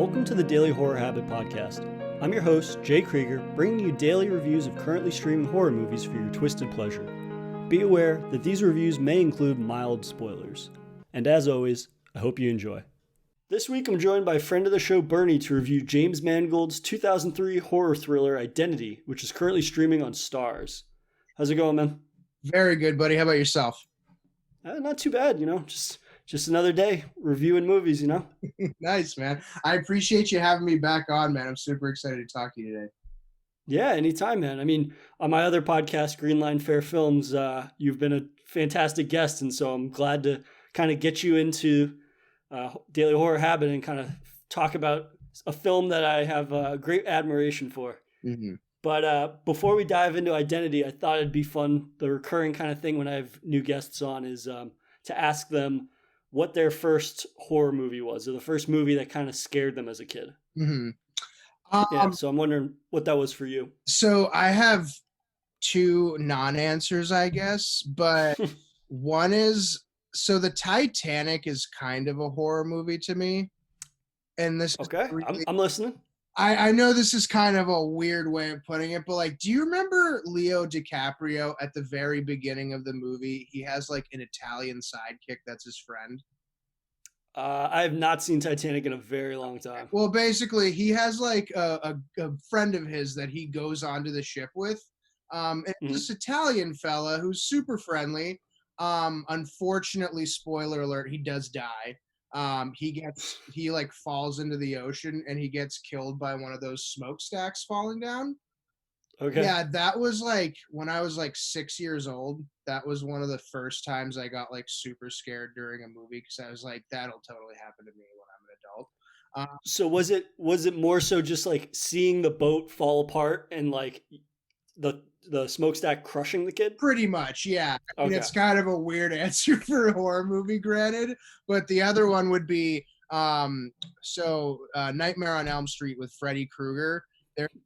Welcome to the Daily Horror Habit Podcast. I'm your host, Jay Krieger, bringing you daily reviews of currently streaming horror movies for your twisted pleasure. Be aware that these reviews may include mild spoilers. And as always, I hope you enjoy. This week I'm joined by friend of the show Bernie to review James Mangold's 2003 horror thriller Identity, which is currently streaming on Starz. How's it going, man? Very good, buddy. How about yourself? Not too bad, just another day reviewing movies, Nice, man. I appreciate you having me back on, man. I'm super excited to talk to you today. Yeah, anytime, man. I mean, on my other podcast, Greenline Fair Films, you've been a fantastic guest, and so I'm glad to kind of get you into Daily Horror Habit and kind of talk about a film that I have great admiration for. Mm-hmm. But before we dive into Identity, I thought it'd be fun. The recurring kind of thing when I have new guests on is to ask them what their first horror movie was, or the first movie that kind of scared them as a kid. Mm-hmm. So I'm wondering what that was for you. So I have two non-answers, I guess, but one is, so the Titanic is kind of a horror movie to me. And this Okay, is really, I'm listening. I know this is kind of a weird way of putting it, but like, do you remember Leo DiCaprio at the very beginning of the movie? He has like an Italian sidekick that's his friend. I have not seen Titanic in a very long time. Well, basically, he has like a friend of his that he goes onto the ship with. And this Italian fella who's super friendly. Unfortunately, spoiler alert, he does die. He like falls into the ocean and he gets killed by one of those smokestacks falling down. Okay. Yeah, that was like when I was like 6 years old. That was one of the first times I got like super scared during a movie because I was like, that'll totally happen to me when I'm an adult. So was it more so just like seeing the boat fall apart and like the smokestack crushing the kid? Pretty much, yeah. I mean, Okay. it's kind of a weird answer for a horror movie, granted, but the other one would be Nightmare on Elm Street with Freddy Krueger.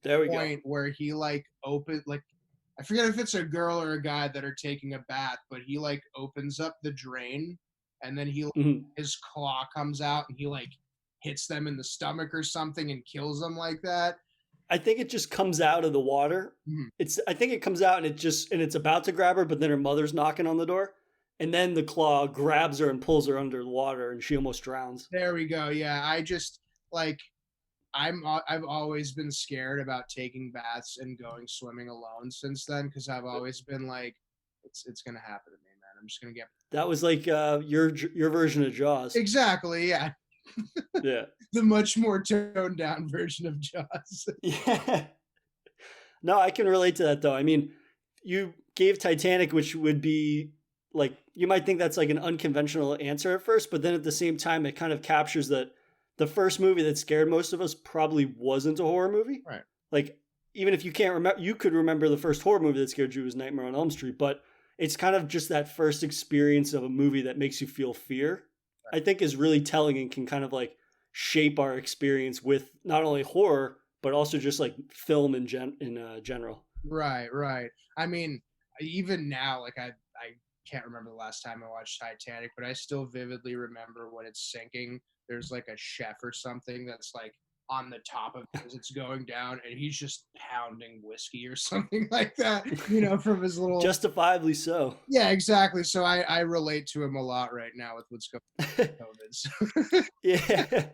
There we Point where he like I forget if it's a girl or a guy that are taking a bath, but he like opens up the drain and then his claw comes out and he like hits them in the stomach or something and kills them like that. I think it just comes out of the water. Mm-hmm. I think it comes out and it's about to grab her, but then her mother's knocking on the door. And then the claw grabs her and pulls her under the water and she almost drowns. There we go. Yeah, I just like I've always been scared about taking baths and going swimming alone since then because I've always been like, it's gonna happen to me, man. I'm just gonna get. That was like your version of Jaws. Exactly. Yeah. Yeah. The much more toned down version of Jaws. Yeah. No, I can relate to that though. I mean, you gave Titanic, which would be like, you might think that's like an unconventional answer at first, but then at the same time, it kind of captures that the first movie that scared most of us probably wasn't a horror movie. Right. Like, even if you can't remember, you could remember the first horror movie that scared you was Nightmare on Elm Street, but it's kind of just that first experience of a movie that makes you feel fear, right, I think is really telling and can kind of like shape our experience with not only horror, but also just like film in general. Right. I mean, even now, like I can't remember the last time I watched Titanic, but I still vividly remember when it's sinking. There's like a chef or something that's like on the top of it as it's going down, and he's just pounding whiskey or something like that, from his little. Justifiably so. Yeah, exactly. So I relate to him a lot right now with what's going on with COVID. Yeah.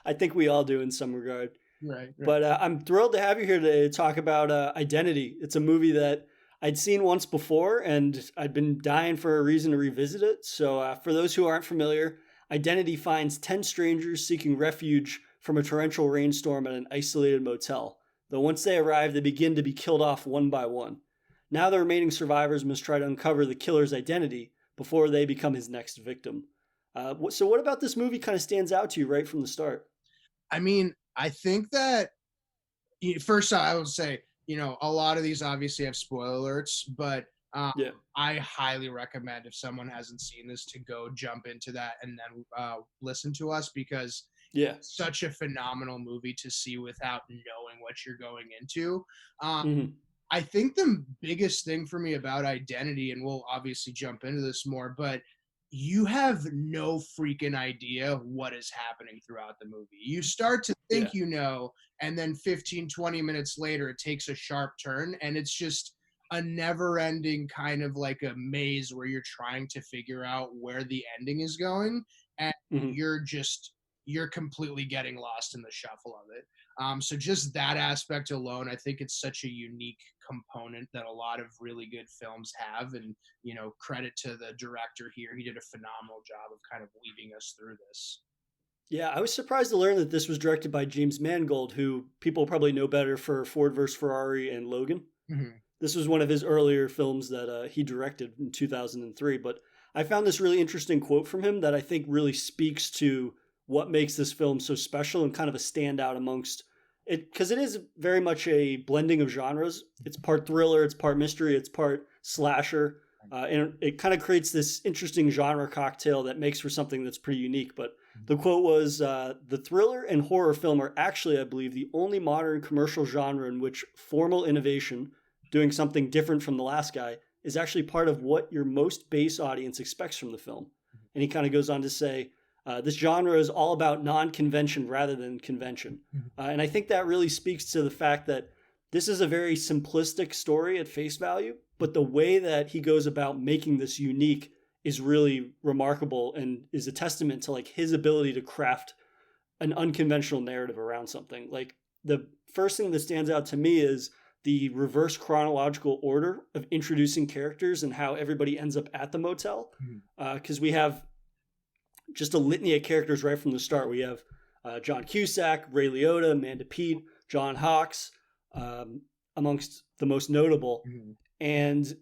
I think we all do in some regard. Right. But I'm thrilled to have you here today to talk about Identity. It's a movie that I'd seen once before, and I'd been dying for a reason to revisit it. So for those who aren't familiar, Identity finds 10 strangers seeking refuge from a torrential rainstorm at an isolated motel. Though once they arrive, they begin to be killed off one by one. Now the remaining survivors must try to uncover the killer's identity before they become his next victim. So what about this movie kind of stands out to you right from the start? I mean, I think that first I would say, a lot of these obviously have spoiler alerts, but I highly recommend if someone hasn't seen this to go jump into that and then listen to us because it's such a phenomenal movie to see without knowing what you're going into. I think the biggest thing for me about Identity, and we'll obviously jump into this more, but you have no freaking idea what is happening throughout the movie. You start to think you know, and then 15, 20 minutes later, it takes a sharp turn, and it's just a never ending kind of like a maze where you're trying to figure out where the ending is going, and Mm-hmm. you're completely getting lost in the shuffle of it. So just that aspect alone, I think it's such a unique component that a lot of really good films have. And, credit to the director here. He did a phenomenal job of kind of weaving us through this. Yeah, I was surprised to learn that this was directed by James Mangold, who people probably know better for Ford vs. Ferrari and Logan. Mm-hmm. This was one of his earlier films that he directed in 2003. But I found this really interesting quote from him that I think really speaks to what makes this film so special and kind of a standout amongst it, because it is very much a blending of genres. It's part thriller, it's part mystery, it's part slasher. And it kind of creates this interesting genre cocktail that makes for something that's pretty unique. But the quote was the thriller and horror film are actually, I believe, the only modern commercial genre in which formal innovation, doing something different from the last guy, is actually part of what your most base audience expects from the film. And he kind of goes on to say, this genre is all about non-convention rather than convention. And I think that really speaks to the fact that this is a very simplistic story at face value, but the way that he goes about making this unique is really remarkable and is a testament to like his ability to craft an unconventional narrative around something. Like the first thing that stands out to me is the reverse chronological order of introducing characters and how everybody ends up at the motel. Because we have just a litany of characters right from the start. We have John Cusack, Ray Liotta, Amanda Peet, John Hawkes, amongst the most notable. And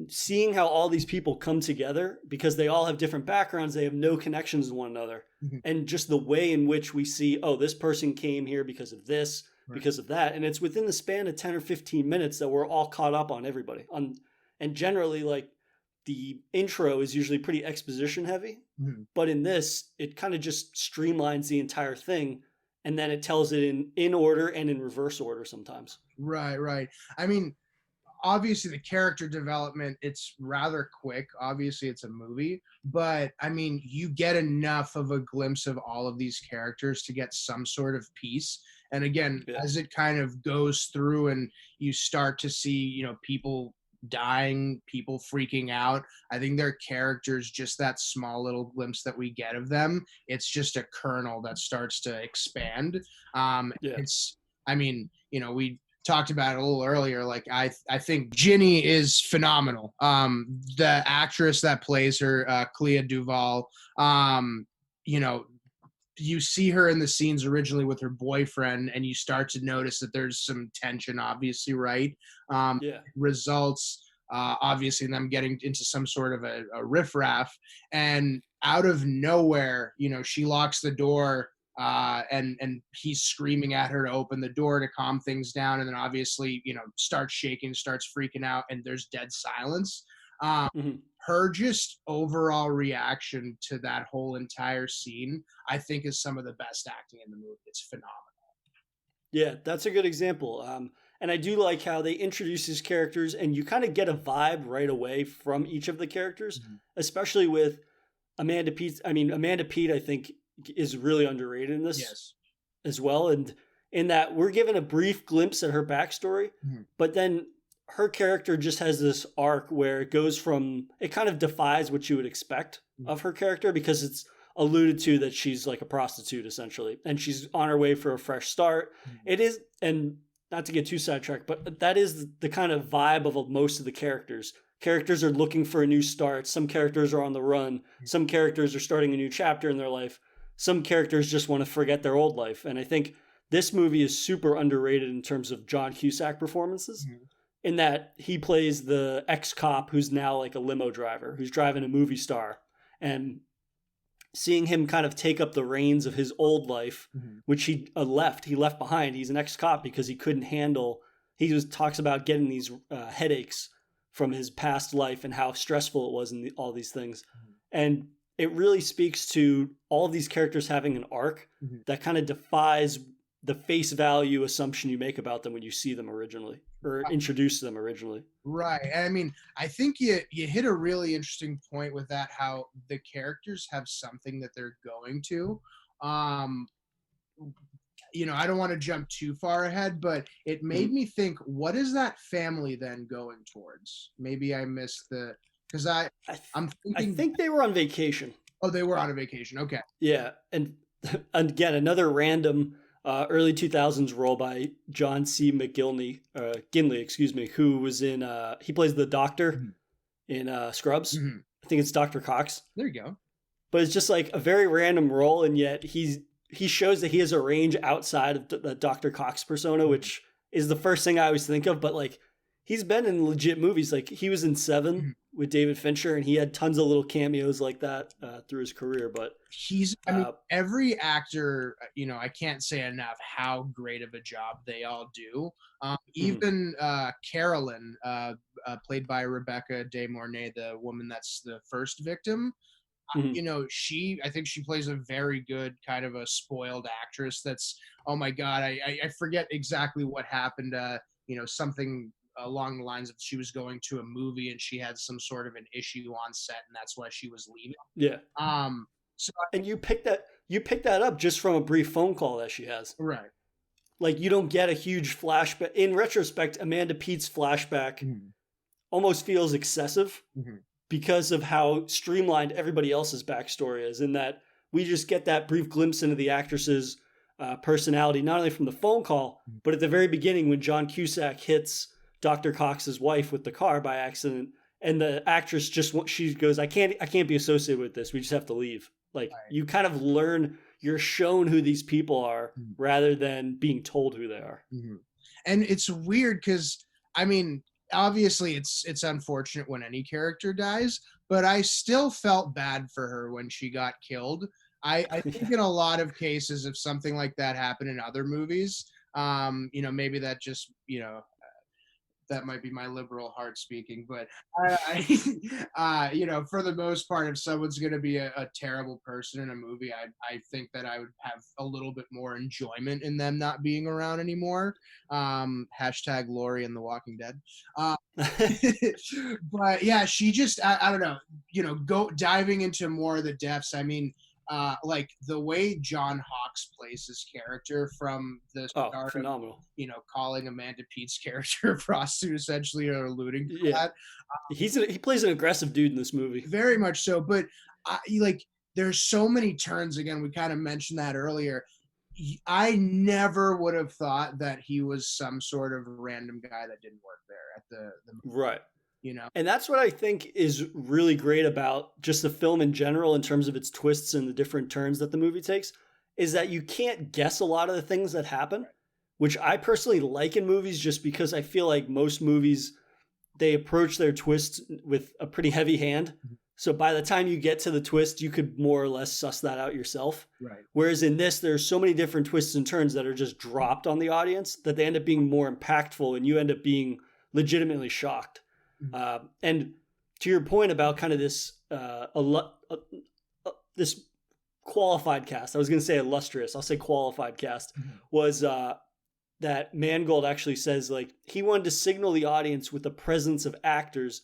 seeing how all these people come together because they all have different backgrounds, they have no connections to one another. And just the way in which we see, oh, this person came here because of this, because of that. And it's within the span of 10 or 15 minutes that we're all caught up on everybody. And generally, like, the intro is usually pretty exposition heavy, but in this, it kind of just streamlines the entire thing, and then it tells it in order and in reverse order sometimes. Right. I mean, obviously the character development, it's rather quick. Obviously it's a movie, but I mean, you get enough of a glimpse of all of these characters to get some sort of piece. And again, as it kind of goes through and you start to see, people dying, people freaking out, I think their characters, just that small little glimpse that we get of them, it's just a kernel that starts to expand. I mean, we talked about it a little earlier. Like I think Ginny is phenomenal. The actress that plays her, Clea Duvall, you see her in the scenes originally with her boyfriend, and you start to notice that there's some tension, obviously, right? Results, obviously, in them getting into some sort of a riffraff, and out of nowhere, she locks the door, and he's screaming at her to open the door to calm things down, and then obviously, starts shaking, starts freaking out, and there's dead silence. Her just overall reaction to that whole entire scene, I think, is some of the best acting in the movie. It's phenomenal. Yeah, that's a good example. And I do like how they introduce these characters and you kind of get a vibe right away from each of the characters, especially with Amanda Peet. I mean, Amanda Peet, I think, is really underrated in this as well. And in that we're given a brief glimpse at her backstory, but then her character just has this arc where it goes from, it kind of defies what you would expect of her character because it's alluded to that she's like a prostitute essentially, and she's on her way for a fresh start. It is, and not to get too sidetracked, but that is the kind of vibe of most of the characters. Characters are looking for a new start. Some characters are on the run. Some characters are starting a new chapter in their life. Some characters just want to forget their old life. And I think this movie is super underrated in terms of John Cusack performances. In that he plays the ex-cop who's now like a limo driver, who's driving a movie star. And seeing him kind of take up the reins of his old life, which he left behind. He's an ex-cop because he couldn't handle, he just talks about getting these headaches from his past life and how stressful it was and all these things. And it really speaks to all of these characters having an arc that kind of defies the face value assumption you make about them when you see them originally or introduce them originally. Right. And I mean, I think you hit a really interesting point with that, how the characters have something that they're going to. I don't want to jump too far ahead, but it made me think, what is that family then going towards? Maybe I missed because I'm thinking. I think they were on vacation. Oh, they were on a vacation. Okay. Yeah. And again, another random early 2000s role by John C. Ginley, who was in, he plays the doctor in Scrubs. Mm-hmm. I think it's Dr. Cox. There you go. But it's just like a very random role, and yet he shows that he has a range outside of the Dr. Cox persona, which is the first thing I always think of. But like, he's been in legit movies. Like he was in Seven with David Fincher, and he had tons of little cameos like that through his career. But every actor, I can't say enough how great of a job they all do. Even Carolyn, played by Rebecca De Mornay, the woman that's the first victim. I think she plays a very good kind of a spoiled actress. That's, oh my God, I forget exactly what happened. Something along the lines of she was going to a movie and she had some sort of an issue on set, and that's why she was leaving. Yeah. And you picked that up just from a brief phone call that she has. Right. Like, you don't get a huge flashback. In retrospect, Amanda Peet's flashback almost feels excessive. Because of how streamlined everybody else's backstory is, in that we just get that brief glimpse into the actress's personality, not only from the phone call, but at the very beginning when John Cusack hits Dr. Cox's wife with the car by accident, and the actress she goes, I can't be associated with this. We just have to leave. Like, you kind of learn, you're shown who these people are rather than being told who they are. And it's weird because, I mean, obviously it's unfortunate when any character dies, but I still felt bad for her when she got killed. I think in a lot of cases, if something like that happened in other movies, maybe that just, that might be my liberal heart speaking, but for the most part, if someone's going to be a terrible person in a movie, I think that I would have a little bit more enjoyment in them not being around anymore. Hashtag Lori and The Walking Dead. But yeah, she just, I don't know, go diving into more of the depths. I mean, like the way John Hawkes plays his character from the start, phenomenal. Of, calling Amanda Peet's character a prostitute, essentially, or alluding to that. He plays an aggressive dude in this movie. Very much so, but there's so many turns. Again, we kind of mentioned that earlier. I never would have thought that he was some sort of random guy that didn't work there at the right. And that's what I think is really great about just the film in general, in terms of its twists and the different turns that the movie takes, is that you can't guess a lot of the things that happen, which I personally like in movies, just because I feel like most movies, they approach their twists with a pretty heavy hand. So by the time you get to the twist, you could more or less suss that out yourself. Right. Whereas in this, there's so many different twists and turns that are just dropped on the audience that they end up being more impactful, and you end up being legitimately shocked. And to your point about kind of this this qualified cast, I was going to say illustrious, I'll say qualified cast, was that Mangold actually says, like, he wanted to signal the audience with the presence of actors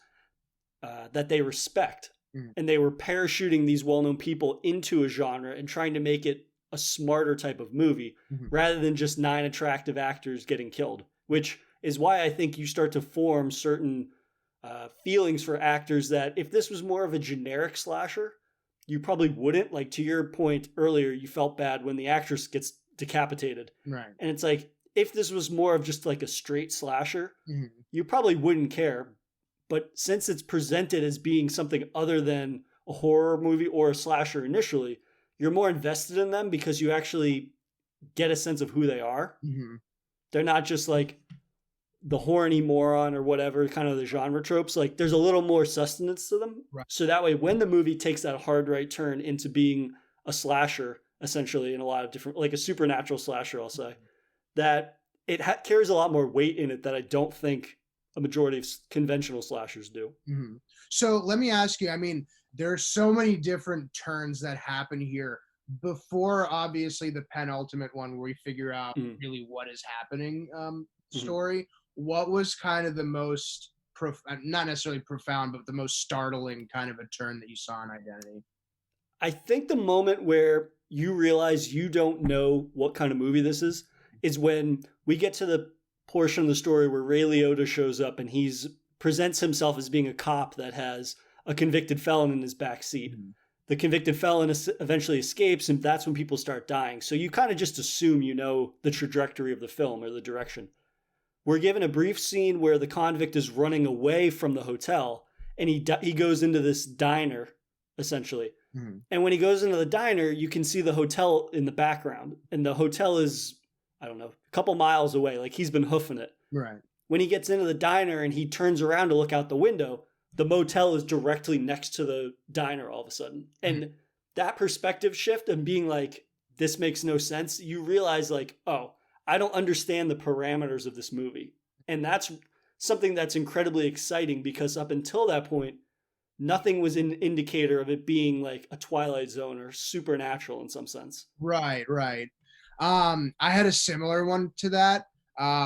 that they respect. And they were parachuting these well-known people into a genre and trying to make it a smarter type of movie rather than just 9 attractive actors getting killed, which is why I think you start to form certain feelings for actors that if this was more of a generic slasher, you probably wouldn't. Like, to your point earlier, you felt bad when the actress gets decapitated. Right. And it's like, if this was more of just like a straight slasher, you probably wouldn't care. But since it's presented as being something other than a horror movie or a slasher initially, you're more invested in them because you actually get a sense of who they are. They're not just like the horny moron or whatever, kind of the genre tropes. Like, there's a little more sustenance to them. Right. So that way, when the movie takes that hard right turn into being a slasher, essentially, in a lot of different, like a supernatural slasher, I'll say, that it carries a lot more weight in it that I don't think a majority of conventional slashers do. So let me ask you, I mean, there are so many different turns that happen here. before obviously the penultimate one where we figure out Mm. really what is happening Mhm. story, what was kind of the most not necessarily profound, but the most startling kind of a turn that you saw in Identity? I think the moment where you realize you don't know what kind of movie this is when we get to the portion of the story where Ray Liotta shows up and he's presents himself as being a cop that has a convicted felon in his back seat. Mhm. The convicted felon eventually escapes, and that's when people start dying. So you kind of just assume you know the trajectory of the film or the direction. We're given a brief scene where the convict is running away from the hotel, and he goes into this diner, essentially. Mhm. And when he goes into the diner, you can see the hotel in the background, and the hotel is, I don't know, a couple miles away. Like he's been hoofing it. Right. When he gets into the diner and he turns around to look out the window, the motel is directly next to the diner all of a sudden. And that perspective shift and being like, this makes no sense, you realize, like, oh, I don't understand the parameters of this movie. And that's something that's incredibly exciting because up until that point, nothing was an indicator of it being like a Twilight Zone or supernatural in some sense. Right, right. I had a similar one to that.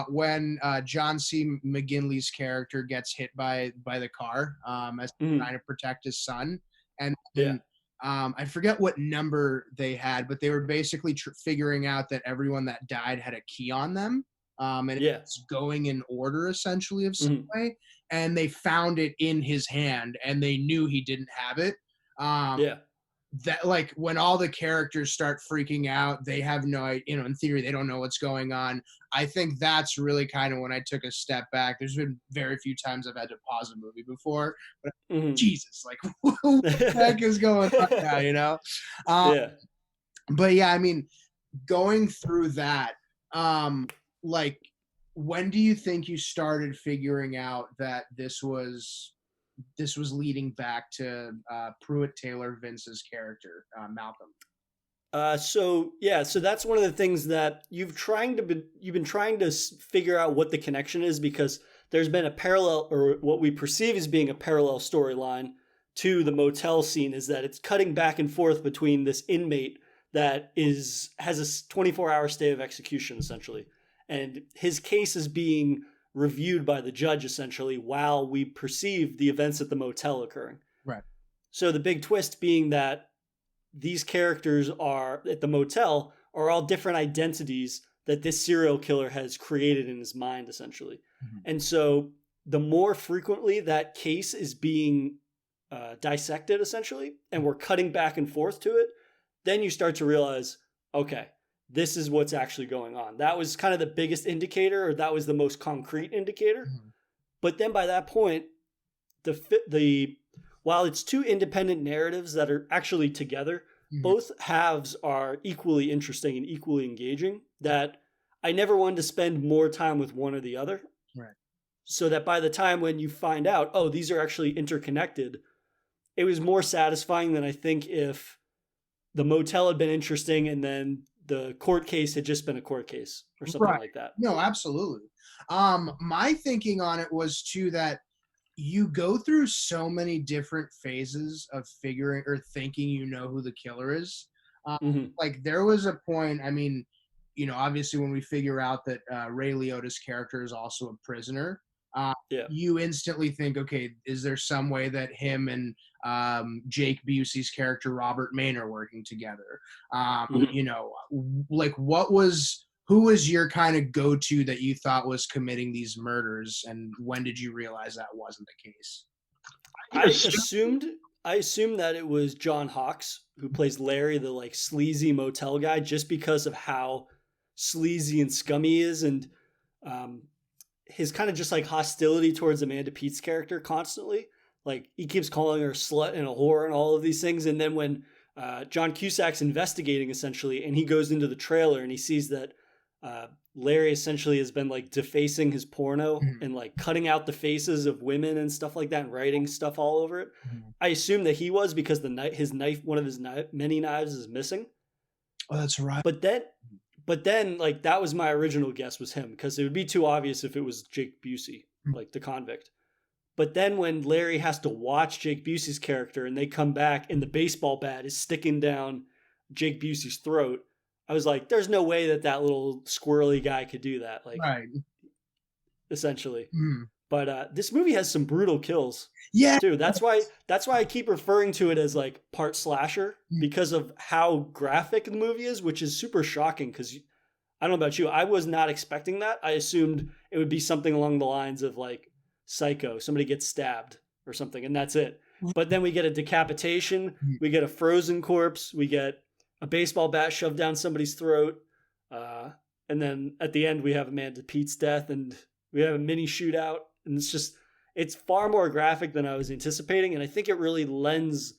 When John C. McGinley's character gets hit by the car, as Mm, trying to protect his son, and yeah. I forget what number they had, but they were basically figuring out that everyone that died had a key on them, and Yeah. it's going in order essentially of some Mm, way, and they found it in his hand, and they knew he didn't have it. Um, yeah. that like when all the characters start freaking out, they have no, in theory they don't know what's going on. I think that's really kind of when I took a step back. There's been very few times I've had to pause a movie before, but Mm. Jesus, like what the heck is going on now? um, Yeah. but yeah, I mean, going through that, like, when do you think you started figuring out that this was leading back to Pruitt Taylor Vince's character, Malcolm? So yeah, so that's one of the things that you've been trying to figure out what the connection is because there's been a parallel or what we perceive as being a parallel storyline to the motel scene is that it's cutting back and forth between this inmate that has a 24-hour stay of execution essentially, and his case is being reviewed by the judge essentially while we perceive the events at the motel occurring. Right. So the big twist being that these characters are at the motel are all different identities that this serial killer has created in his mind essentially. Mhm. And so the more frequently that case is being dissected essentially and we're cutting back and forth to it, then you start to realize, okay, this is what's actually going on. That was kind of the biggest indicator, or that was the most concrete indicator. Mhm. But then by that point, the while it's two independent narratives that are actually together, Mhm. both halves are equally interesting and equally engaging. That I never wanted to spend more time with one or the other. Right. So that by the time when you find out, oh, these are actually interconnected, it was more satisfying than I think if the motel had been interesting and then the court case had just been a court case or something Right. like that. No, absolutely. My thinking on it was too that you go through so many different phases of figuring or thinking you know who the killer is. Mm-hmm. Like there was a point, I mean, obviously when we figure out that Ray Liotta's character is also a prisoner, uh, Yeah. you instantly think, okay, is there some way that him and Jake Busey's character Robert Maine are working together? Mm-hmm. Like who was your kind of go-to that you thought was committing these murders, and when did you realize that wasn't the case? I assumed I assumed that it was John Hawkes who plays Larry, the like sleazy motel guy, just because of how sleazy and scummy he is, and um, his kind of just like hostility towards Amanda Pete's character constantly. Like he keeps calling her slut and a whore and all of these things, and then when John Cusack's investigating essentially, and he goes into the trailer and he sees that Larry essentially has been like defacing his porno Mhm. and like cutting out the faces of women and stuff like that and writing stuff all over it. Mhm. I assume that he was because his knife, one of his many knives, is missing. Oh, that's right. But then, but then, like that was my original guess was him because it would be too obvious if it was Jake Busey, like the convict. But then when Larry has to watch Jake Busey's character and they come back and the baseball bat is sticking down Jake Busey's throat, I was like, there's no way that little squirrely guy could do that. Like, right. essentially. Mm. But this movie has some brutal kills. Yeah. Too. That's why I keep referring to it as like part slasher, because of how graphic the movie is, which is super shocking. Because I don't know about you, I was not expecting that. I assumed it would be something along the lines of like Psycho, somebody gets stabbed or something, and that's it. But then we get a decapitation, we get a frozen corpse, we get a baseball bat shoved down somebody's throat, and then at the end we have Amanda Pete's death, and we have a mini shootout, and it's far more graphic than I was anticipating, and I think it really lends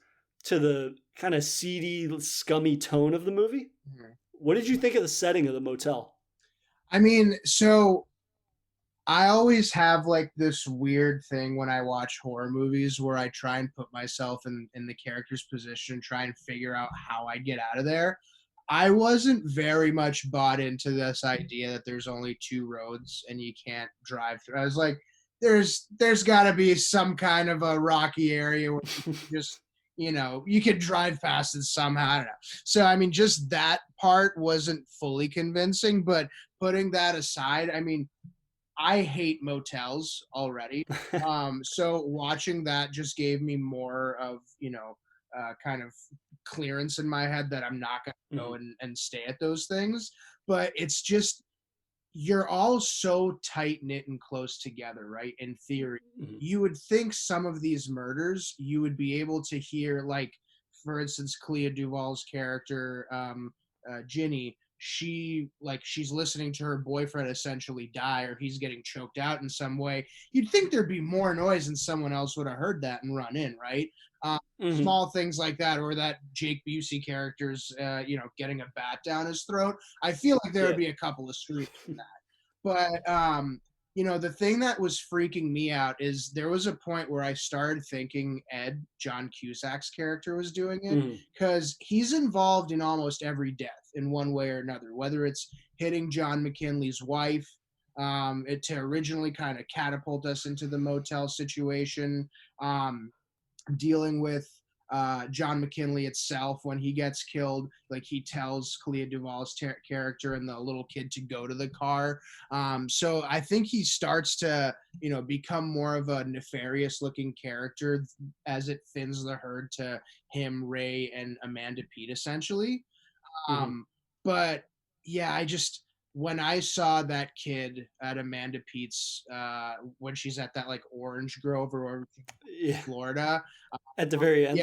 to the kind of seedy, scummy tone of the movie. Mm-hmm. What did you think of the setting of the motel? I mean, so I always have like this weird thing when I watch horror movies where I try and put myself in the character's position, try and figure out how I get out of there. I wasn't very much bought into this idea that there's only two roads and you can't drive through. I was like, there's got to be some kind of a rocky area where you just, you could drive past it somehow. I don't know. So, I mean, just that part wasn't fully convincing, but putting that aside, I mean, I hate motels already. So watching that just gave me more of, kind of clearance in my head that I'm not going to go and stay at those things. But it's just, you're all so tight knit and close together, right? In theory, you would think some of these murders you would be able to hear, like, for instance, Clea Duvall's character, Ginny, she's listening to her boyfriend essentially die, or he's getting choked out in some way. You'd think there'd be more noise and someone else would have heard that and run in, right? Small things like that, or that Jake Busey character's, getting a bat down his throat. I feel like there would be a couple of screams in that. But, the thing that was freaking me out is there was a point where I started thinking Ed, John Cusack's character, was doing it, because he's involved in almost every death in one way or another, whether it's hitting John McKinley's wife, to originally kind of catapult us into the motel situation, dealing with John McKinley itself when he gets killed. Like, he tells Clea Duvall's character and the little kid to go to the car. So I think he starts to, become more of a nefarious looking character as it thins the herd to him, Ray, and Amanda Peet, essentially. But yeah, when I saw that kid at Amanda Peet's, when she's at that like orange grove or Florida, at the very end,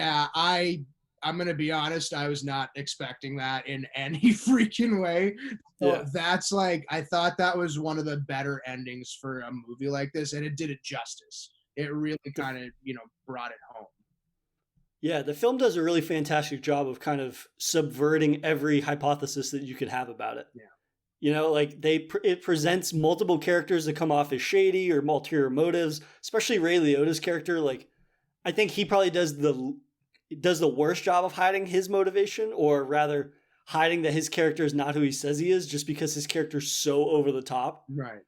I'm gonna be honest, I was not expecting that in any freaking way. So that's like, I thought that was one of the better endings for a movie like this, and it did it justice. It really kind of brought it home. Yeah, the film does a really fantastic job of kind of subverting every hypothesis that you could have about it. Yeah. Like it presents multiple characters that come off as shady or ulterior motives, especially Ray Liotta's character. Like, I think he probably does the worst job of hiding his motivation, or rather hiding that his character is not who he says he is, just because his character's so over the top. Right.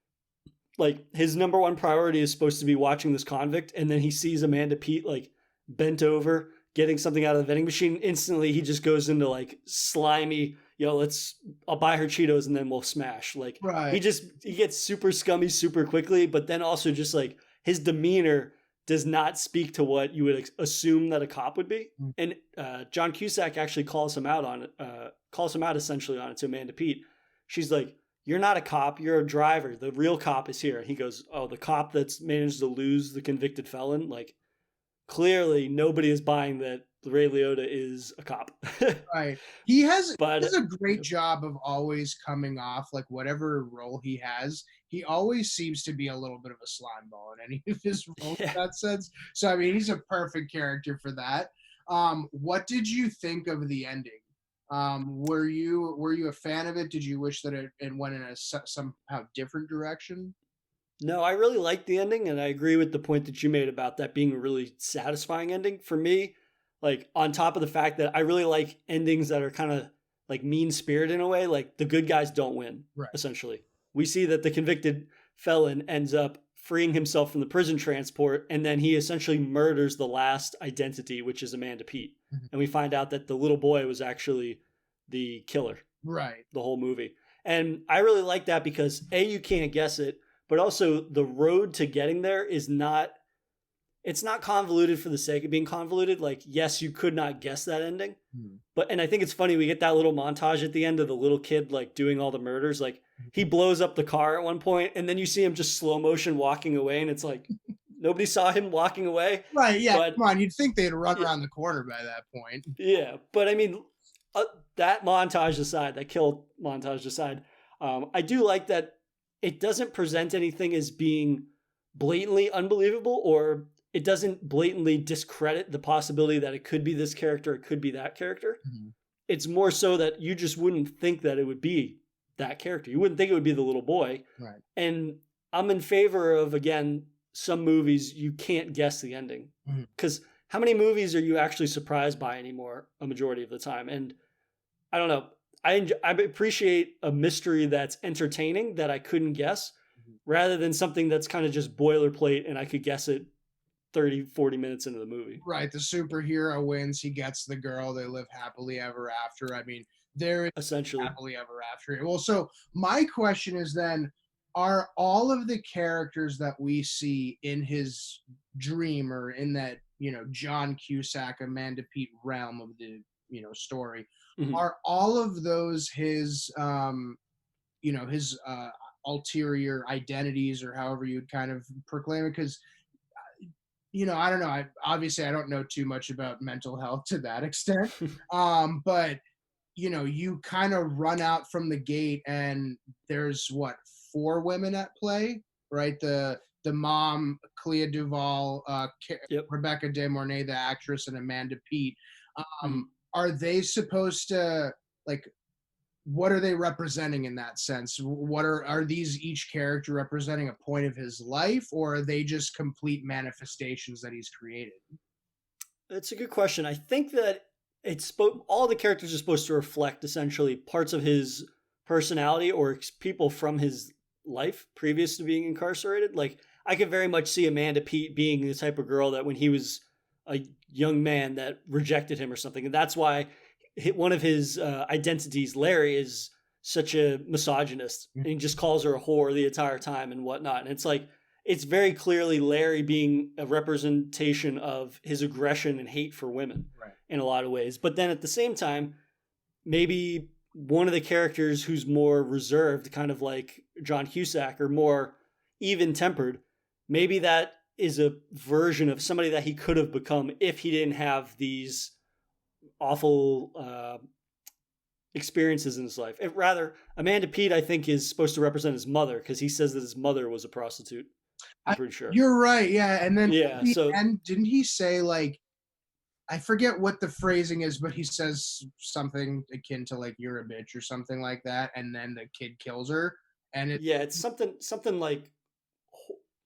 Like, his number one priority is supposed to be watching this convict, and then he sees Amanda Peet like bent over, getting something out of the vending machine. Instantly, he just goes into like slimy, I'll buy her Cheetos and then we'll smash. Like, right. He gets super scummy super quickly, but then also just like his demeanor does not speak to what you would assume that a cop would be. And John Cusack actually calls him out essentially on it to Amanda Peet. She's like, "You're not a cop, you're a driver. The real cop is here." And he goes, "Oh, the cop that's managed to lose the convicted felon?" Like, clearly nobody is buying that Ray Liotta is a cop. Right. He has a great job of always coming off, like, whatever role he has, he always seems to be a little bit of a slime ball in any of his roles in that sense. So, I mean, he's a perfect character for that. What did you think of the ending? Were you a fan of it? Did you wish that it went in a somehow different direction? No, I really liked the ending, and I agree with the point that you made about that being a really satisfying ending. For me, like, on top of the fact that I really like endings that are kind of like mean-spirited in a way, like the good guys don't win, right. Essentially. We see that the convicted felon ends up freeing himself from the prison transport, and then he essentially murders the last identity, which is Amanda Peet. And we find out that the little boy was actually the killer, Right. the whole movie. And I really like that because A, you can't guess it, but also the road to getting there is not, it's not convoluted for the sake of being convoluted. Like, yes, you could not guess that ending. But, and I think it's funny, we get that little montage at the end of the little kid, like doing all the murders. Like he blows up the car at one point and then you see him just slow motion walking away. And it's like, nobody saw him walking away. Right. Yeah. But, come on. You'd think they'd run around the corner by that point. Yeah. But I mean, that montage aside, that kill montage aside, I do like that it doesn't present anything as being blatantly unbelievable, or it doesn't blatantly discredit the possibility that it could be this character, it could be that character. It's more so that you just wouldn't think that it would be that character. You wouldn't think it would be the little boy. Right. And I'm in favor of, again, some movies you can't guess the ending. Because how many movies are you actually surprised by anymore a majority of the time? And I don't know. I appreciate a mystery that's entertaining that I couldn't guess, rather than something that's kind of just boilerplate and I could guess it 30, 40 minutes into the movie. Right. The superhero wins. He gets the girl. They live happily ever after. I mean, they're essentially happily ever after. Well, so my question is then, are all of the characters that we see in his dream or in that, John Cusack, Amanda Peet realm of the, story, are all of those his, his ulterior identities, or however you'd kind of proclaim it? Because, I don't know. I don't know too much about mental health to that extent. But, you kind of run out from the gate and there's 4 women at play, right? The mom, Clea Duvall, Rebecca De Mornay, the actress, and Amanda Peet. Are they supposed to, what are they representing in that sense? What are these each character representing a point of his life, or are they just complete manifestations that he's created? That's a good question. I think that all the characters are supposed to reflect essentially parts of his personality or people from his life previous to being incarcerated. Like I could very much see Amanda Peet being the type of girl that when he was a young man that rejected him or something. And that's why one of his identities, Larry, is such a misogynist and he just calls her a whore the entire time and whatnot. And it's like, it's very clearly Larry being a representation of his aggression and hate for women in a lot of ways. But then at the same time, maybe one of the characters who's more reserved, kind of like John Cusack, or more even tempered, maybe that is a version of somebody that he could have become if he didn't have these awful experiences in his life. Rather, Amanda Peet, I think, is supposed to represent his mother because he says that his mother was a prostitute. I'm pretty sure. You're right. Yeah. And then and didn't he say, I forget what the phrasing is, but he says something akin to you're a bitch or something like that, and then the kid kills her. And it's something like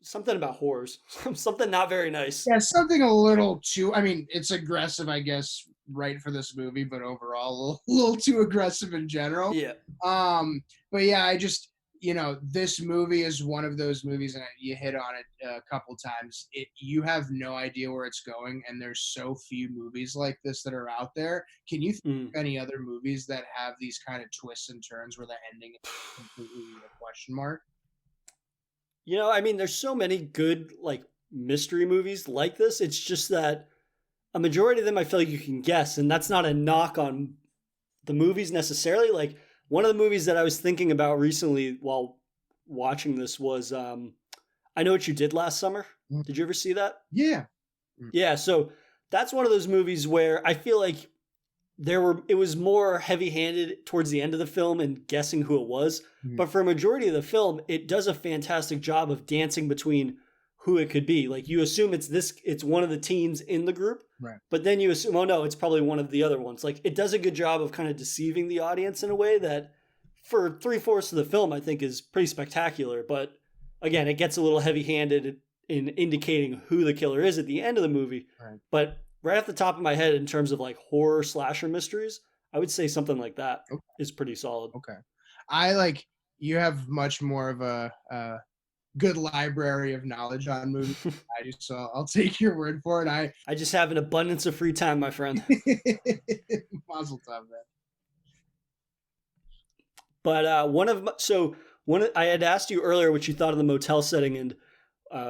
something about whores, something not very nice. Yeah, something a little too. I mean, it's aggressive, I guess, right for this movie, but overall, a little too aggressive in general. Yeah. But yeah, I just, this movie is one of those movies, and you hit on it a couple times. You have no idea where it's going, and there's so few movies like this that are out there. Can you think of any other movies that have these kind of twists and turns where the ending is completely a question mark? I mean, there's so many good mystery movies like this. It's just that a majority of them I feel like you can guess, and that's not a knock on the movies necessarily. Like one of the movies that I was thinking about recently while watching this was I Know What You Did Last Summer. Did you ever see that? Yeah. Yeah, so that's one of those movies where I feel like it was more heavy-handed towards the end of the film and guessing who it was. But for a majority of the film, it does a fantastic job of dancing between who it could be. Like you assume it's one of the teens in the group, right? But then you assume, oh no, it's probably one of the other ones. Like it does a good job of kind of deceiving the audience in a way that for 3/4 of the film, I think is pretty spectacular. But again, it gets a little heavy-handed in indicating who the killer is at the end of the movie. Right. But right off the top of my head, in terms of horror slasher mysteries, I would say something like that is pretty solid. Okay. You have much more of a good library of knowledge on movies than I do, so I'll take your word for it. I just have an abundance of free time, my friend. Mazel tov, man. But I had asked you earlier what you thought of the motel setting, and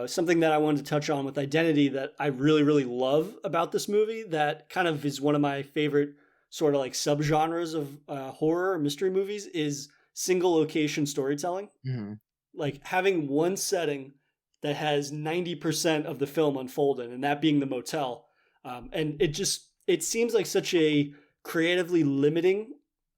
something that I wanted to touch on with Identity that I really, really love about this movie that kind of is one of my favorite sort of like subgenres of horror or mystery movies is single location storytelling. Mm-hmm. Like having one setting that has 90% of the film unfolded, and that being the motel. And it seems like such a creatively limiting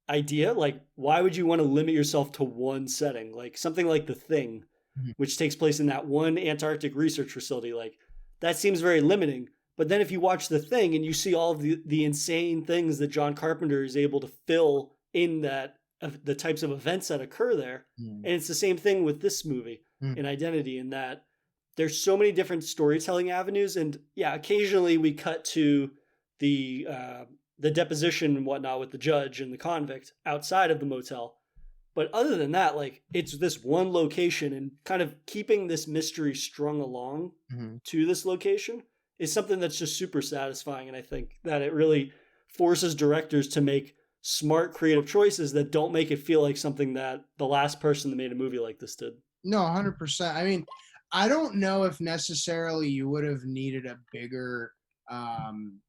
idea. Like, why would you want to limit yourself to one setting? Like something like The Thing, Mm-hmm. which takes place in that one Antarctic research facility. Like that seems very limiting. But then if you watch The Thing and you see all of the insane things that John Carpenter is able to fill in that, the types of events that occur there. Mm-hmm. And it's the same thing with this movie in Identity, in that there's so many different storytelling avenues. And yeah, occasionally we cut to the deposition and whatnot with the judge and the convict outside of the motel. But other than that, like it's this one location, and kind of keeping this mystery strung along to this location is something that's just super satisfying. And I think that it really forces directors to make smart, creative choices that don't make it feel like something that the last person that made a movie like this did. No, 100%. I mean, I don't know if necessarily you would have needed a bigger, kind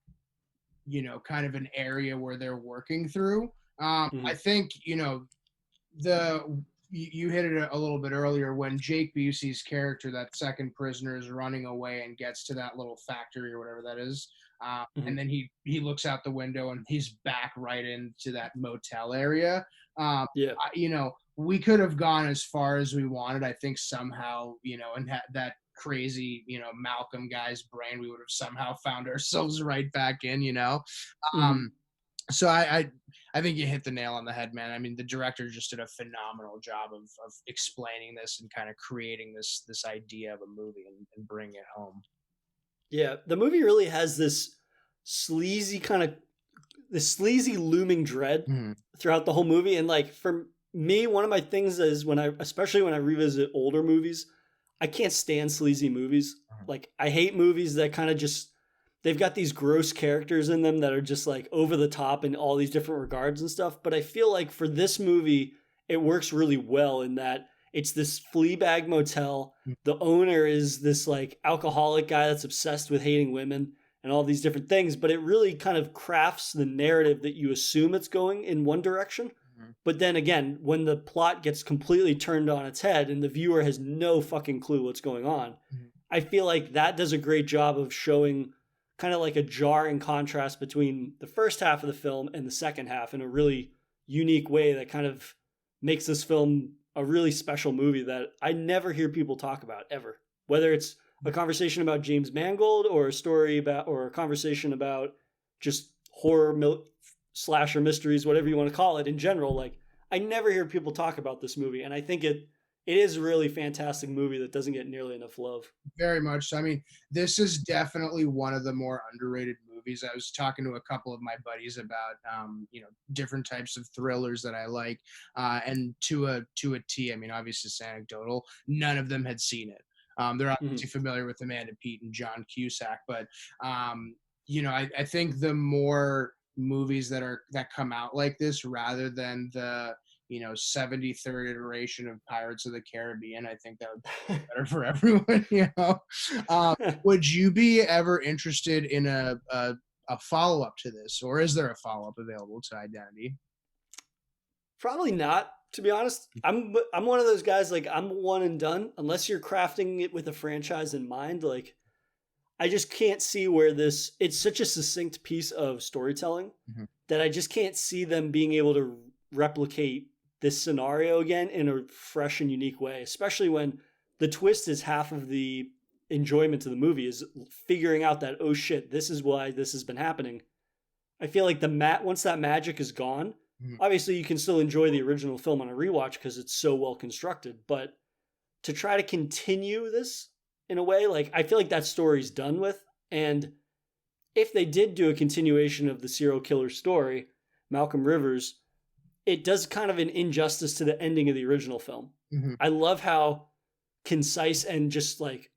of an area where they're working through. I think, you hit it a little bit earlier when Jake Busey's character, that second prisoner, is running away and gets to that little factory or whatever that is. And then he looks out the window and he's back right into that motel area. We could have gone as far as we wanted. I think somehow, and that crazy, Malcolm guy's brain, we would have somehow found ourselves right back in, So I think you hit the nail on the head, man. I mean, the director just did a phenomenal job of explaining this and kind of creating this idea of a movie and bringing it home. Yeah, the movie really has this sleazy looming dread throughout the whole movie. And like for me, one of my things is especially when I revisit older movies, I can't stand sleazy movies. Like I hate movies that kind of just, they've got these gross characters in them that are just like over the top in all these different regards and stuff. But I feel like for this movie, it works really well in that it's this Fleabag motel. The owner is this like alcoholic guy that's obsessed with hating women and all these different things. But it really kind of crafts the narrative that you assume it's going in one direction. But then again, when the plot gets completely turned on its head and the viewer has no fucking clue what's going on, I feel like that does a great job of showing kind of like a jarring contrast between the first half of the film and the second half in a really unique way that kind of makes this film a really special movie that I never hear people talk about ever. Whether it's a conversation about James Mangold or a story about, or a conversation about just horror slasher mysteries, whatever you want to call it in general. Like I never hear people talk about this movie. And I think it is a really fantastic movie that doesn't get nearly enough love. Very much so. I mean, this is definitely one of the more underrated movies. I was talking to a couple of my buddies about, different types of thrillers that I like, and to a T. I mean, obviously it's anecdotal. None of them had seen it. They're obviously familiar with Amanda Peet and John Cusack, but I think the more movies that come out like this, rather than the 73rd iteration of Pirates of the Caribbean, I think that would be better for everyone. Would you be ever interested in a follow-up to this, or is there a follow-up available to Identity? Probably not, to be honest. I'm one of those guys, like I'm one and done unless you're crafting it with a franchise in mind. Like I just can't see where it's such a succinct piece of storytelling that I just can't see them being able to replicate this scenario again in a fresh and unique way, especially when the twist is half of the enjoyment of the movie, is figuring out that, oh shit, this is why this has been happening. I feel like once that magic is gone, obviously you can still enjoy the original film on a rewatch because it's so well constructed, but to try to continue this in a way, like I feel like that story's done with. And if they did do a continuation of the serial killer story, Malcolm Rivers, it does kind of an injustice to the ending of the original film. I love how concise and just like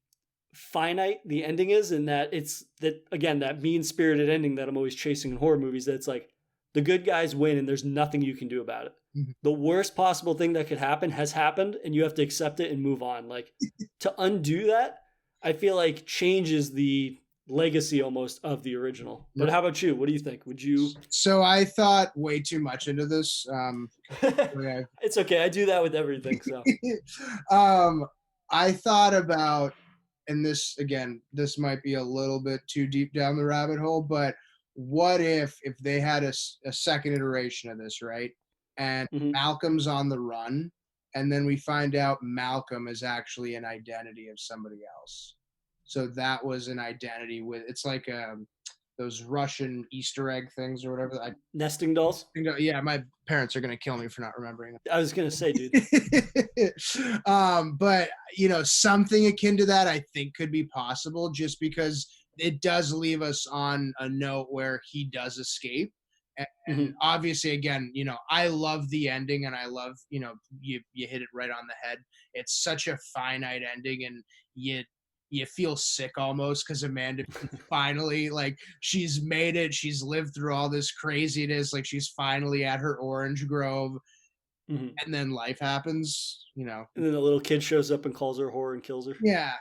finite the ending is, and that it's that, again, that mean-spirited ending that I'm always chasing in horror movies, that it's like the good guys win and there's nothing you can do about it. Mhm. the worst possible thing that could happen has happened, and you have to accept it and move on. Like, to undo that, I feel like changes the legacy almost of the original. But Right. how about you? What do you think? Would you? So I thought way too much into this. Okay. It's okay. I do that with everything. So um, I thought about, and this again, this might be a little bit too deep down the rabbit hole, but what if they had a second iteration of this, right? And Mhm. Malcolm's on the run, and then we find out Malcolm is actually an identity of somebody else. So that was an identity with, it's like those Russian Easter egg things or whatever. I Nesting dolls. think, yeah, my parents are gonna kill me for not remembering. I was gonna say, dude. But something akin to that I think could be possible, just because it does leave us on a note where he does escape. And Mhm. obviously, again, I love the ending, and I love, you hit it right on the head. It's such a finite ending, and you feel sick almost, because Amanda finally, like, she's made it, she's lived through all this craziness, like she's finally at her orange grove, Mhm. and then life happens. And then the little kid shows up and calls her a whore and kills her. Yeah.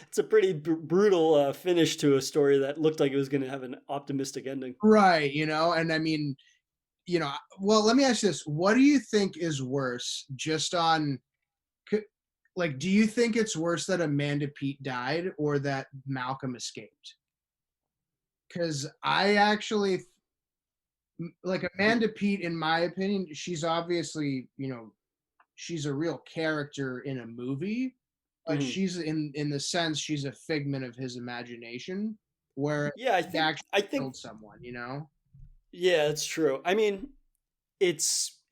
It's a pretty brutal finish to a story that looked like it was going to have an optimistic ending. Right. And I mean, well, let me ask you this. What do you think is worse, just on, like, do you think it's worse that Amanda Pete died or that Malcolm escaped? Because I actually, like, Amanda Pete, in my opinion, she's obviously, she's a real character in a movie, but Mhm. she's in the sense she's a figment of his imagination, where Yeah, he actually I think killed someone. yeah, it's true. I mean, it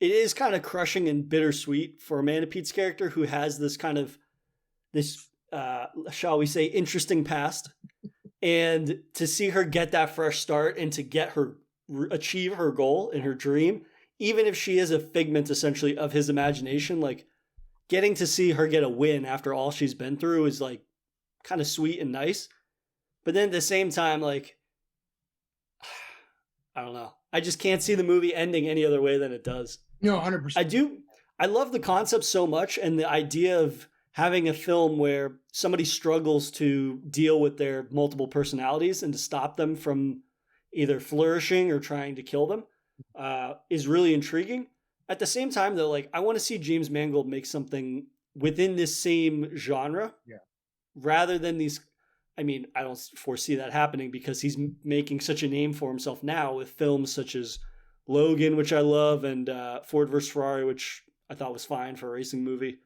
is kind of crushing and bittersweet for Amanda Pete's character, who has this kind of this shall we say interesting past, and to see her get that fresh start and to get her achieve her goal and her dream, even if she is a figment essentially of his imagination, like getting to see her get a win after all she's been through is like kind of sweet and nice. But then at the same time, like, I don't know. I just can't see the movie ending any other way than it does. No, I 100%. do. I love the concept so much, and the idea of having a film where somebody struggles to deal with their multiple personalities and to stop them from either flourishing or trying to kill them is really intriguing. At the same time, though, like, I want to see James Mangold make something within this same genre Yeah. rather than these. I mean, I don't foresee that happening because he's making such a name for himself now with films such as Logan, which I love, and Ford vs Ferrari, which I thought was fine for a racing movie.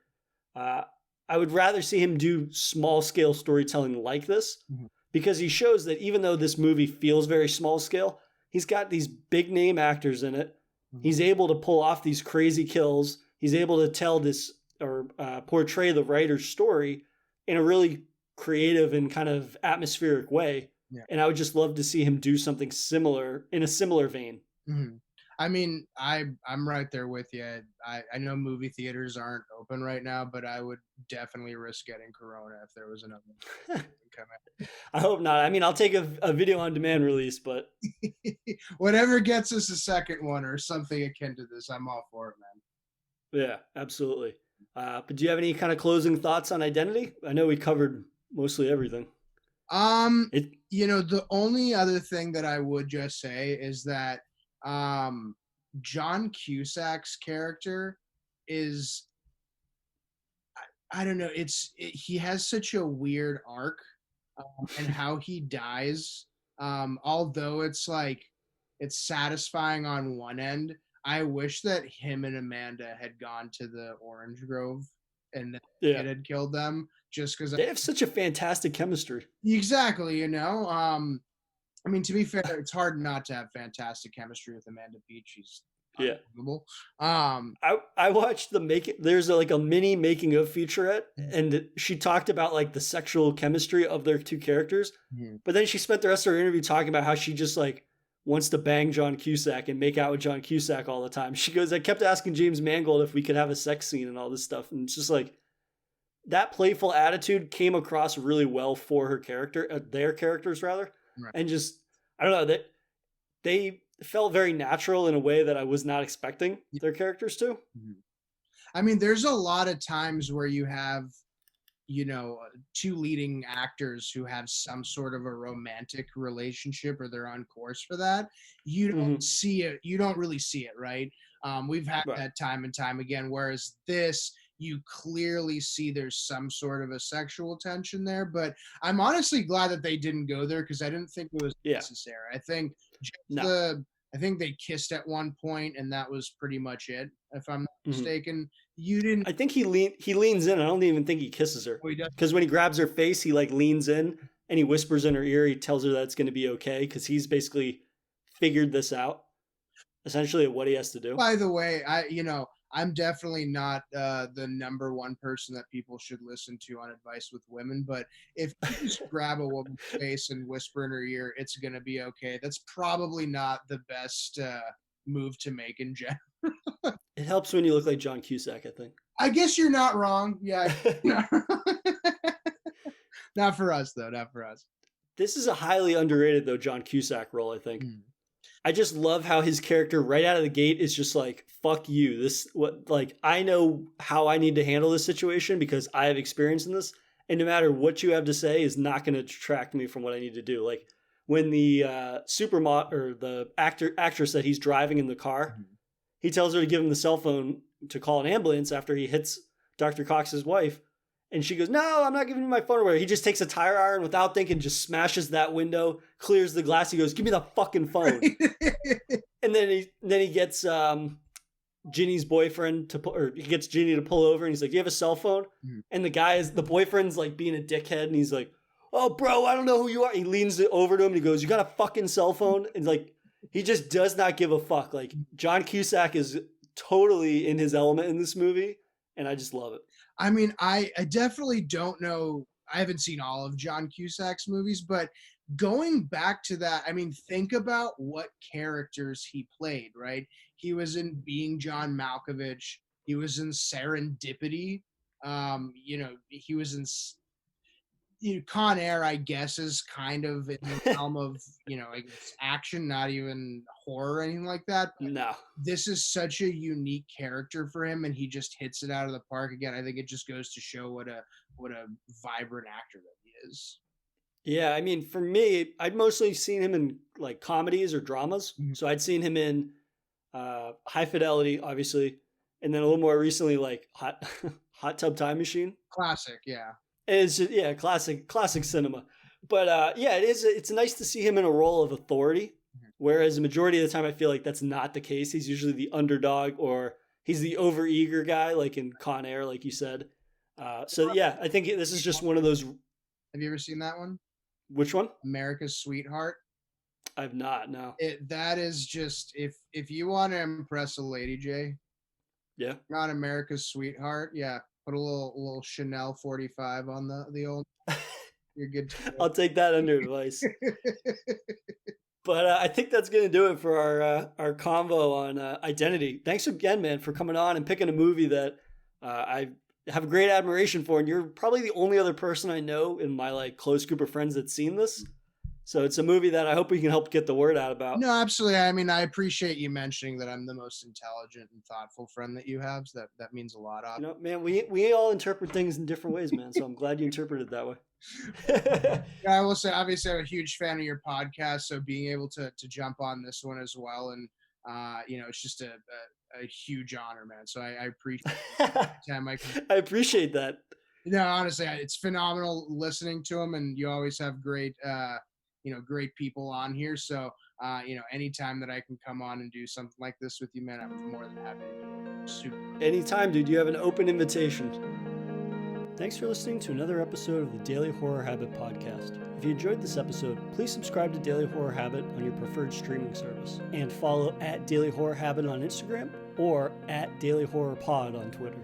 Uh, I would rather see him do small scale storytelling like this, Mhm. because he shows that even though this movie feels very small scale, he's got these big name actors in it. Mhm. He's able to pull off these crazy kills. He's able to tell this or portray the writer's story in a really creative and kind of atmospheric way. Yeah. And I would just love to see him do something similar in a similar vein. Mhm. I mean, I'm right there with you. I know movie theaters aren't open right now, but I would definitely risk getting Corona if there was another one coming. I hope not. I mean, I'll take a video on demand release, but Whatever gets us a second one or something akin to this, I'm all for it, man. yeah, absolutely. But do you have any kind of closing thoughts on Identity? I know we covered mostly everything. It The only other thing that I would just say is that um, John Cusack's character is, I don't know, he has such a weird arc, and how he dies. Although it's like it's satisfying on one end, I wish that him and Amanda had gone to the Orange Grove and yeah, it had killed them, just because. they have such a fantastic chemistry. Exactly. I mean, to be fair, it's hard not to have fantastic chemistry with Amanda Peet. She's Yeah. unbelievable. Um, I watched the make. There's like a mini making of featurette, Mhm. and she talked about like the sexual chemistry of their two characters. Mhm. But then she spent the rest of her interview talking about how she just like wants to bang John Cusack and make out with John Cusack all the time. She goes, I kept asking James Mangold if we could have a sex scene and all this stuff, and it's just like that playful attitude came across really well for her character, their characters rather, right. and just I don't know that they felt very natural in a way that I was not expecting their characters to. I mean, there's a lot of times where you have, two leading actors who have some sort of a romantic relationship or they're on course for that. You don't see it. You don't really see it, right? We've had that time and time again, whereas this, you clearly see there's some sort of a sexual tension there, but I'm honestly glad that they didn't go there because I didn't think it was necessary. I think I think they kissed at one point and that was pretty much it, if I'm not mistaken. You didn't. I think he leans in. I don't even think he kisses her. Because when he grabs her face, he like leans in and he whispers in her ear. He tells her that it's going to be okay because he's basically figured this out, essentially, what he has to do. By the way, I'm definitely not the number one person that people should listen to on advice with women. But if you just grab a woman's face and whisper in her ear, it's going to be okay. That's probably not the best move to make in general. It helps when you look like John Cusack, I think. I guess you're not wrong. Yeah. Not for us, though. Not for us. This is a highly underrated, though, John Cusack role, I think. I just love how his character right out of the gate is just like, fuck you. I know how I need to handle this situation because I have experience in this. And no matter what you have to say is not going to detract me from what I need to do. Like when the or the actress that he's driving in the car, he tells her to give him the cell phone to call an ambulance after he hits Dr. Cox's wife. And she goes, no, I'm not giving you my phone away. He just takes a tire iron without thinking, just smashes that window, clears the glass. He goes, give me the fucking phone. And then he gets Ginny's boyfriend he gets Ginny to pull over and he's like, do you have a cell phone? And the boyfriend's like being a dickhead. And he's like, oh, bro, I don't know who you are. He leans over to him and he goes, you got a fucking cell phone? And like, he just does not give a fuck. Like John Cusack is totally in his element in this movie. And I just love it. I mean, I definitely don't know. I haven't seen all of John Cusack's movies, but going back to that, I mean, think about what characters he played, right? He was in Being John Malkovich. He was in Serendipity. He was in Con Air, I guess, is kind of in the realm of, it's action, not even horror or anything like that. But no. This is such a unique character for him, and he just hits it out of the park. Again, I think it just goes to show what a vibrant actor that he is. Yeah, I mean, for me, I'd mostly seen him in like comedies or dramas. So I'd seen him in High Fidelity, obviously, and then a little more recently, like Hot Tub Time Machine. Classic, yeah. It's just, classic cinema. But it's nice to see him in a role of authority. Whereas the majority of the time, I feel like that's not the case. He's usually the underdog or he's the overeager guy, like in Con Air, like you said. I think this is just one of those. Have you ever seen that one? Which one? America's Sweetheart. I've not, no. That is just, if you want to impress a lady, Jay. Yeah. Not America's Sweetheart. Yeah. Put a little Chanel 45 on the old. You're good to go. I'll take that under advice. But I think that's going to do it for our convo on Identity. Thanks again, man, for coming on and picking a movie that I have great admiration for. And you're probably the only other person I know in my like close group of friends that's seen this. So it's a movie that I hope we can help get the word out about. No, absolutely. I mean, I appreciate you mentioning that I'm the most intelligent and thoughtful friend that you have. So that means a lot. Man, we all interpret things in different ways, man. So I'm glad you interpreted it that way. I will say, obviously, I'm a huge fan of your podcast. So being able to jump on this one as well, and it's just a huge honor, man. So I appreciate time. I appreciate that. No, honestly, it's phenomenal listening to them, and you always have great. Great people on here. So, anytime that I can come on and do something like this with you, man, I'm more than happy to do it. Super. Anytime, dude. You have an open invitation. Thanks for listening to another episode of the Daily Horror Habit podcast. If you enjoyed this episode, please subscribe to Daily Horror Habit on your preferred streaming service and follow @Daily Horror Habit on Instagram or @Daily Horror Pod on Twitter.